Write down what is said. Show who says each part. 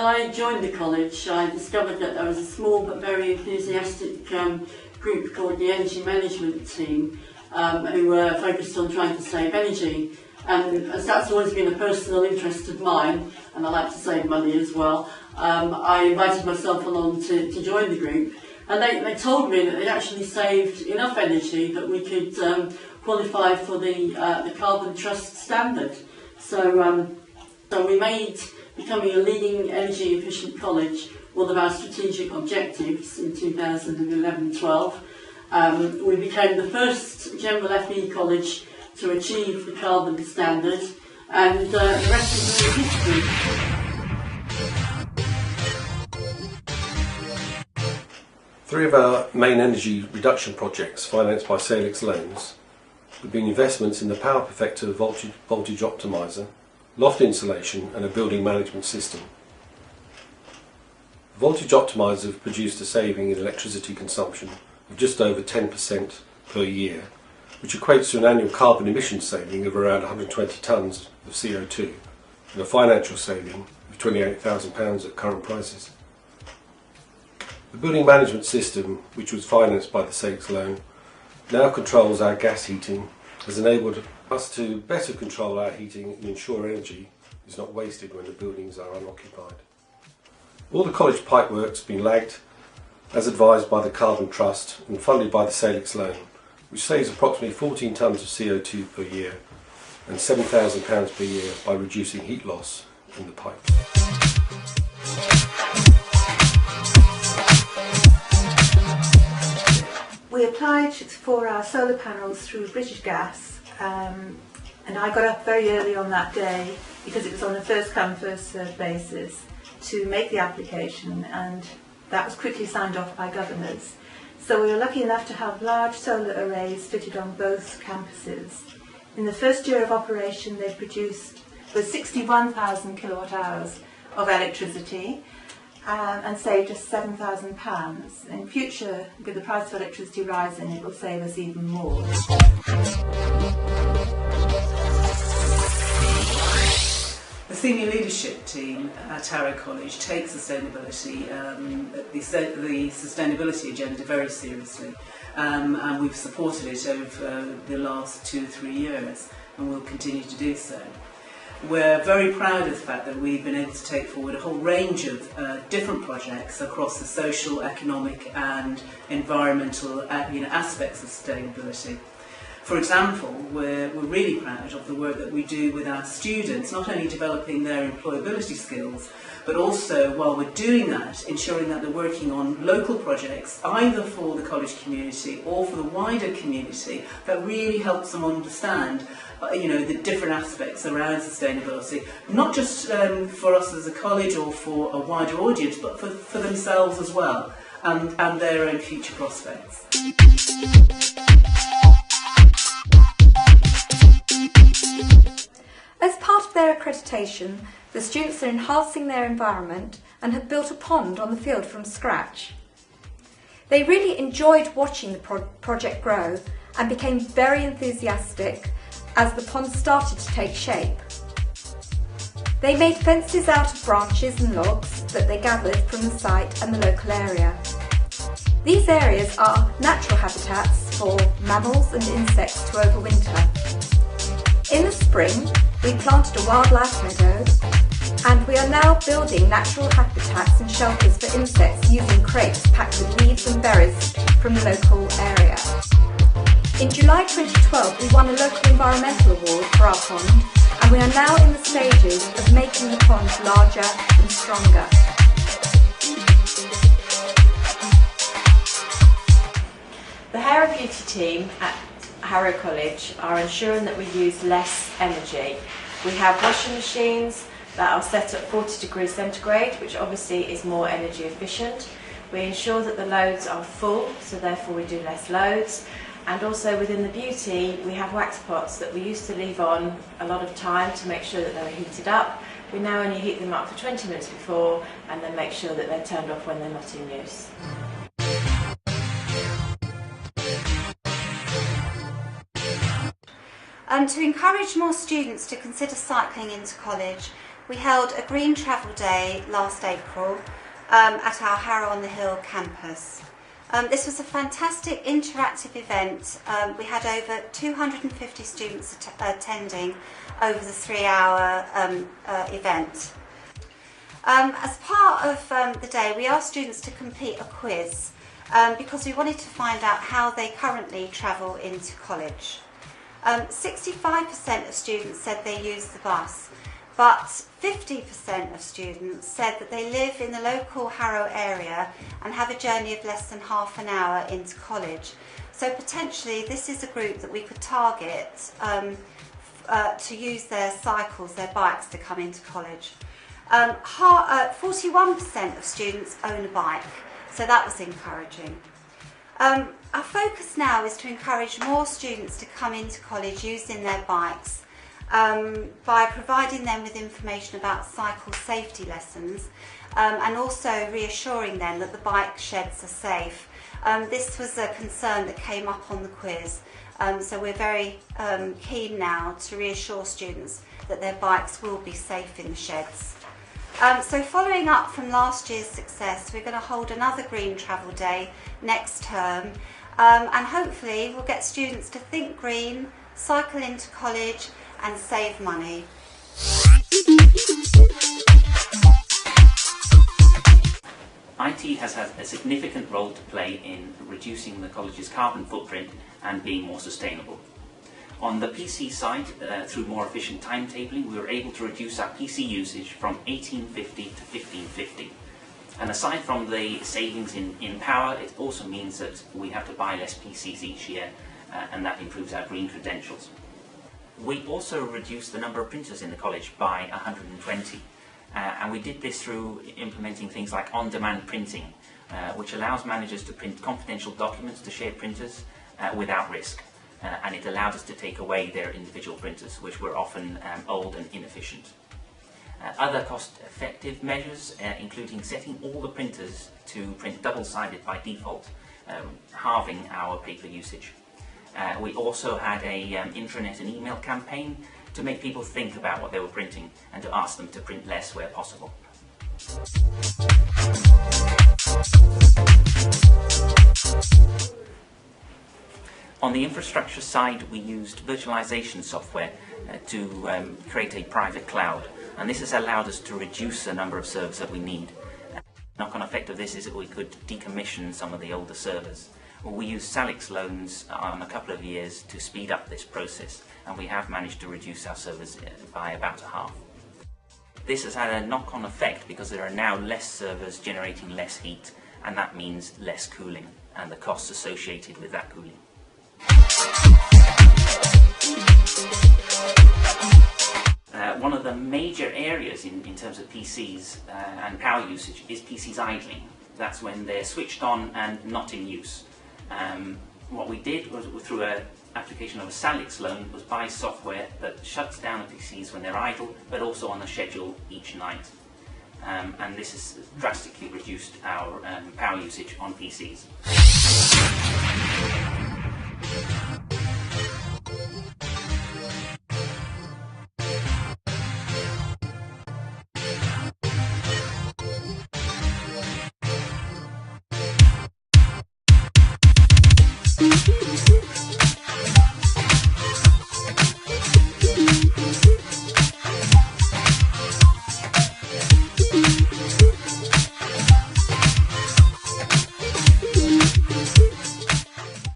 Speaker 1: I joined the college, I discovered that there was a small but very enthusiastic group called the Energy Management Team who were focused on trying to save energy. And as that's always been a personal interest of mine, and I like to save money as well, I invited myself along to join the group. And they told me that they actually saved enough energy that we could qualify for the Carbon Trust standard. So we made becoming a leading energy efficient college one of our strategic objectives in 2011-12. We became the first general FE college to achieve the carbon standard, and the rest is history.
Speaker 2: Three of our main energy reduction projects financed by Salix loans have been investments in the power perfector voltage optimiser, loft insulation and a building management system. The voltage optimiser have produced a saving in electricity consumption of just over 10% per year, which equates to an annual carbon emission saving of around 120 tonnes of CO2 and a financial saving of £28,000 at current prices. The building management system, which was financed by the Salix loan, now controls our gas heating, has enabled us to better control our heating and ensure energy is not wasted when the buildings are unoccupied. All the college pipework's been lagged as advised by the Carbon Trust and funded by the Salix loan, which saves approximately 14 tonnes of CO2 per year and £7,000 per year by reducing heat loss in the pipe.
Speaker 3: We applied for our solar panels through British Gas, and I got up very early on that day because it was on a first come first served basis to make the application, and that was quickly signed off by governors. So we were lucky enough to have large solar arrays fitted on both campuses. In the first year of operation they produced 61,000 kilowatt hours of electricity and saved us £7,000. In future, with the price of electricity rising, it will save us even more.
Speaker 4: The senior leadership team at Harrow College takes sustainability, the sustainability agenda very seriously, and we've supported it over the last 2-3 years, and will continue to do so. We're very proud of the fact that we've been able to take forward a whole range of different projects across the social, economic and environmental aspects of sustainability. For example, we're really proud of the work that we do with our students, not only developing their employability skills, but also, while we're doing that, ensuring that they're working on local projects, either for the college community or for the wider community, that really helps them understand the different aspects around sustainability, not just for us as a college or for a wider audience, but for themselves as well, and their own future prospects.
Speaker 5: As part of their accreditation, the students are enhancing their environment and have built a pond on the field from scratch. They really enjoyed watching the project grow and became very enthusiastic as the pond started to take shape. They made fences out of branches and logs that they gathered from the site and the local area. These areas are natural habitats for mammals and insects to overwinter. In the spring, we planted a wildlife meadow, and we are now building natural habitats and shelters for insects using crates packed with leaves and berries from the local area. In July 2012, we won a local environmental award for our pond, and we are now in the stages of making the pond larger and stronger.
Speaker 6: The Harrow Beauty team at Harrow College are ensuring that we use less energy. We have washing machines that are set at 40 degrees centigrade, which obviously is more energy efficient. We ensure that the loads are full, so therefore we do less loads. And also within the beauty, we have wax pots that we used to leave on a lot of time to make sure that they were heated up. We now only heat them up for 20 minutes before and then make sure that they're turned off when they're not in use.
Speaker 7: To encourage more students to consider cycling into college, we held a Green Travel Day last April at our Harrow on the Hill campus. This was a fantastic interactive event. We had over 250 students attending over the 3-hour event. As part of the day, we asked students to complete a quiz because we wanted to find out how they currently travel into college. 65% of students said they use the bus, but 50% of students said that they live in the local Harrow area and have a journey of less than half an hour into college. So potentially this is a group that we could target to use their cycles, their bikes to come into college. 41% of students own a bike, so that was encouraging. Our focus now is to encourage more students to come into college using their bikes by providing them with information about cycle safety lessons and also reassuring them that the bike sheds are safe. This was a concern that came up on the quiz, so we're very keen now to reassure students that their bikes will be safe in the sheds. So following up from last year's success, we're going to hold another Green Travel Day next term, and hopefully we'll get students to think green, cycle into college and save money.
Speaker 8: IT has had a significant role to play in reducing the college's carbon footprint and being more sustainable. On the PC side, through more efficient timetabling, we were able to reduce our PC usage from 1850 to 1550. And aside from the savings in power, it also means that we have to buy less PCs each year, and that improves our green credentials. We also reduced the number of printers in the college by 120, and we did this through implementing things like on-demand printing, which allows managers to print confidential documents to shared printers without risk. And it allowed us to take away their individual printers, which were often old and inefficient. Other cost-effective measures, including setting all the printers to print double-sided by default, halving our paper usage. We also had an intranet and email campaign to make people think about what they were printing and to ask them to print less where possible. On the infrastructure side, we used virtualization software to create a private cloud, and this has allowed us to reduce the number of servers that we need. The knock-on effect of this is that we could decommission some of the older servers. We used Salix loans on a couple of years to speed up this process, and we have managed to reduce our servers by about a half. This has had a knock-on effect because there are now less servers generating less heat, and that means less cooling and the costs associated with that cooling. One of the major areas in terms of PCs and power usage is PCs idling. That's when they're switched on and not in use. What we did was, through an application of a Salix loan, was buy software that shuts down the PCs when they're idle, but also on a schedule each night. And this has drastically reduced our power usage on PCs.